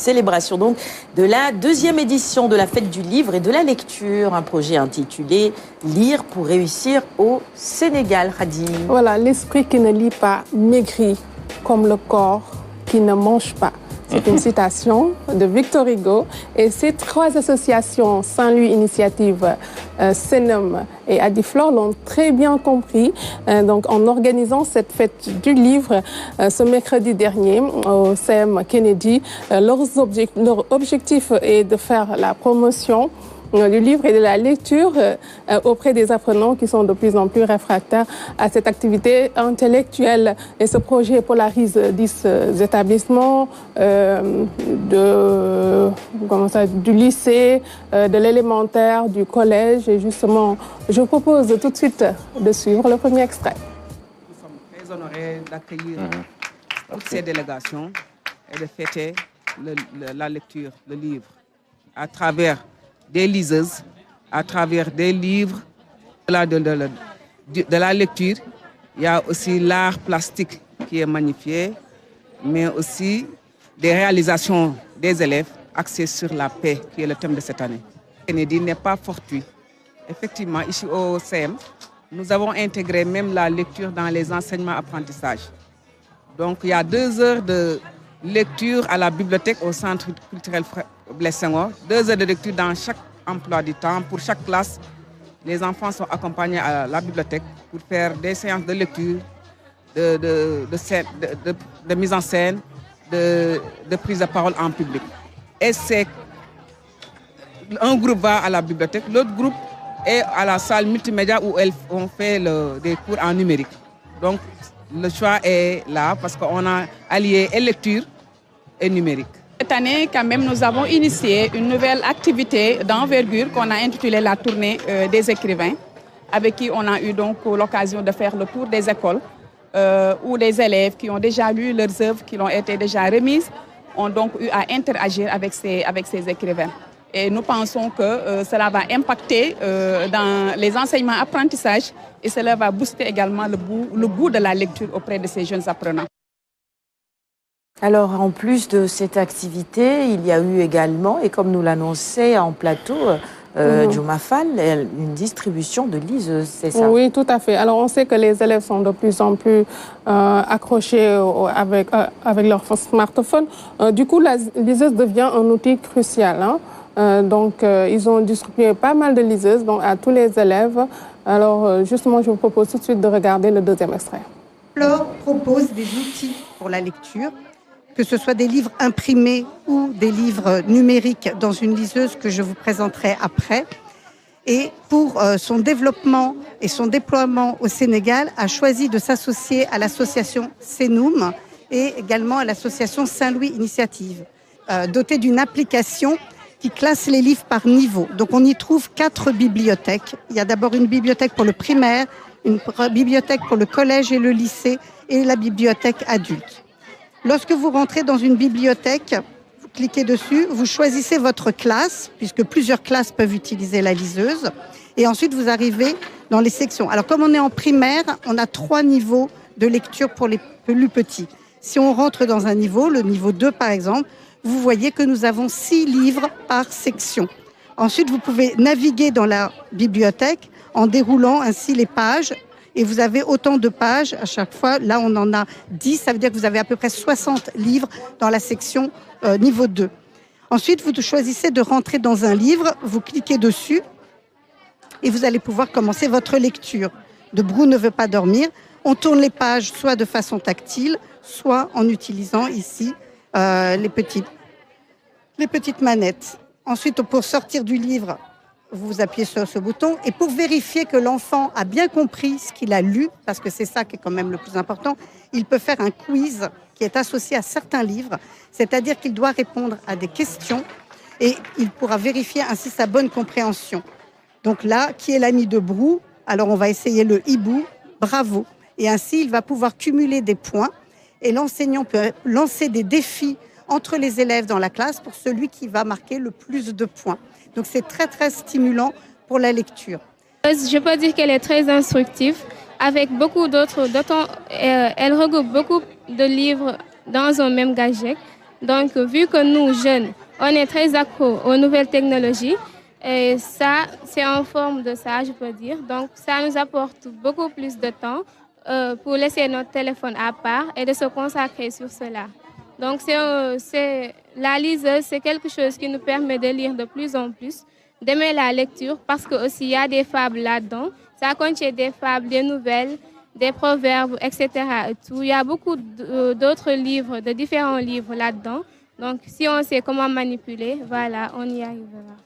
célébration donc de la 2e édition de la Fête du Livre et de la Lecture, un projet intitulé « Lire pour réussir au Sénégal ». Khady. Voilà, l'esprit qui ne lit pas maigrit comme le corps qui ne mange pas. C'est une citation de Victor Hugo. Et ces 3 associations, Saint-Louis Initiative, Senem et Adiflore, l'ont très bien compris. Donc, en organisant cette fête du livre ce mercredi dernier au CM Kennedy, leur objectif est de faire la promotion du livre et de la lecture auprès des apprenants qui sont de plus en plus réfractaires à cette activité intellectuelle. Et ce projet polarise 10 établissements du lycée, de l'élémentaire, du collège. Et justement, je vous propose tout de suite de suivre le premier extrait. Nous sommes très honorés d'accueillir toutes ces délégations et de fêter la lecture, le livre, à travers des liseuses, à travers des livres, de la lecture. Il y a aussi l'art plastique qui est magnifié, mais aussi des réalisations des élèves axées sur la paix, qui est le thème de cette année. Kennedy n'est pas fortuit. Effectivement, ici au CM, nous avons intégré même la lecture dans les enseignements-apprentissages. Donc, il y a 2 heures de lecture à la bibliothèque au Centre culturel Blaise Senghor, 2 heures de lecture dans chaque emploi du temps. Pour chaque classe, les enfants sont accompagnés à la bibliothèque pour faire des séances de lecture, de mise en scène, de prise de parole en public. Et un groupe va à la bibliothèque, l'autre groupe est à la salle multimédia où on fait des cours en numérique. Donc, le choix est là parce qu'on a allié lecture et numérique. Cette année, quand même, nous avons initié une nouvelle activité d'envergure qu'on a intitulée la tournée des écrivains, avec qui on a eu donc l'occasion de faire le tour des écoles, où des élèves qui ont déjà lu leurs œuvres, qui ont été déjà remises, ont donc eu à interagir avec ces écrivains. Et nous pensons que cela va impacter dans les enseignements-apprentissages et cela va booster également le goût de la lecture auprès de ces jeunes apprenants. Alors, en plus de cette activité, il y a eu également, et comme nous l'annonçait en plateau, Djouma Fall, une distribution de liseuses, c'est ça? Oui, tout à fait. Alors, on sait que les élèves sont de plus en plus accrochés avec leur smartphone. Du coup, la liseuse devient un outil crucial. Donc, ils ont distribué pas mal de liseuses à tous les élèves. Alors, justement, je vous propose tout de suite de regarder le 2e extrait. Flore propose des outils pour la lecture, que ce soit des livres imprimés ou des livres numériques dans une liseuse que je vous présenterai après. Et pour son développement et son déploiement au Sénégal, a choisi de s'associer à l'association Senoum et également à l'association Saint-Louis Initiative, dotée d'une application qui classe les livres par niveau. Donc on y trouve 4 bibliothèques. Il y a d'abord une bibliothèque pour le primaire, une bibliothèque pour le collège et le lycée et la bibliothèque adulte. Lorsque vous rentrez dans une bibliothèque, vous cliquez dessus, vous choisissez votre classe, puisque plusieurs classes peuvent utiliser la liseuse, et ensuite vous arrivez dans les sections. Alors comme on est en primaire, on a 3 niveaux de lecture pour les plus petits. Si on rentre dans un niveau, le niveau 2 par exemple, vous voyez que nous avons 6 livres par section. Ensuite, vous pouvez naviguer dans la bibliothèque en déroulant ainsi les pages. Et vous avez autant de pages à chaque fois. Là, on en a 10. Ça veut dire que vous avez à peu près 60 livres dans la section niveau 2. Ensuite, vous choisissez de rentrer dans un livre. Vous cliquez dessus et vous allez pouvoir commencer votre lecture. De Brou ne veut pas dormir. On tourne les pages soit de façon tactile, soit en utilisant ici les petites manettes. Ensuite, pour sortir du livre, vous appuyez sur ce bouton. Et pour vérifier que l'enfant a bien compris ce qu'il a lu, parce que c'est ça qui est quand même le plus important, il peut faire un quiz qui est associé à certains livres, c'est-à-dire qu'il doit répondre à des questions et il pourra vérifier ainsi sa bonne compréhension. Donc là, qui est l'ami de Brou? Alors on va essayer le hibou, bravo. Et ainsi, il va pouvoir cumuler des points et l'enseignant peut lancer des défis entre les élèves dans la classe pour celui qui va marquer le plus de points. Donc c'est très très stimulant pour la lecture. Je peux dire qu'elle est très instructive, avec beaucoup d'autres. Elle regroupe beaucoup de livres dans un même gadget. Donc, vu que nous, jeunes, on est très accro aux nouvelles technologies, et ça, c'est en forme de ça, je peux dire. Donc, ça nous apporte beaucoup plus de temps pour laisser notre téléphone à part et de se consacrer sur cela. Donc, la liseuse, c'est quelque chose qui nous permet de lire de plus en plus, d'aimer la lecture, parce qu'il y a des fables là-dedans. Ça contient des fables, des nouvelles, des proverbes, etc. Et tout. Il y a beaucoup d'autres livres, de différents livres là-dedans. Donc, si on sait comment manipuler, voilà, on y arrivera.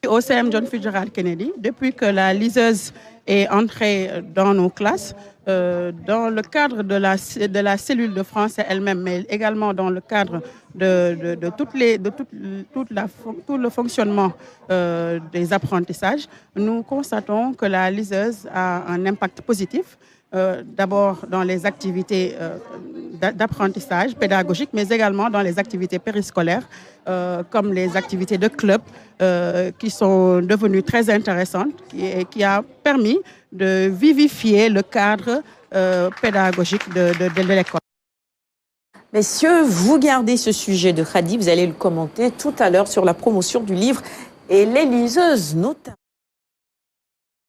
Au CM John Fitzgerald Kennedy, depuis que la liseuse est entrée dans nos classes, dans le cadre de la cellule de français elle-même, mais également dans le cadre de tout le fonctionnement des apprentissages, nous constatons que la liseuse a un impact positif. D'abord dans les activités d'apprentissage pédagogique, mais également dans les activités périscolaires, comme les activités de club, qui sont devenues très intéressantes et qui a permis de vivifier le cadre pédagogique de l'école. Messieurs, vous gardez ce sujet de Khadi, vous allez le commenter tout à l'heure sur la promotion du livre et les liseuses notamment.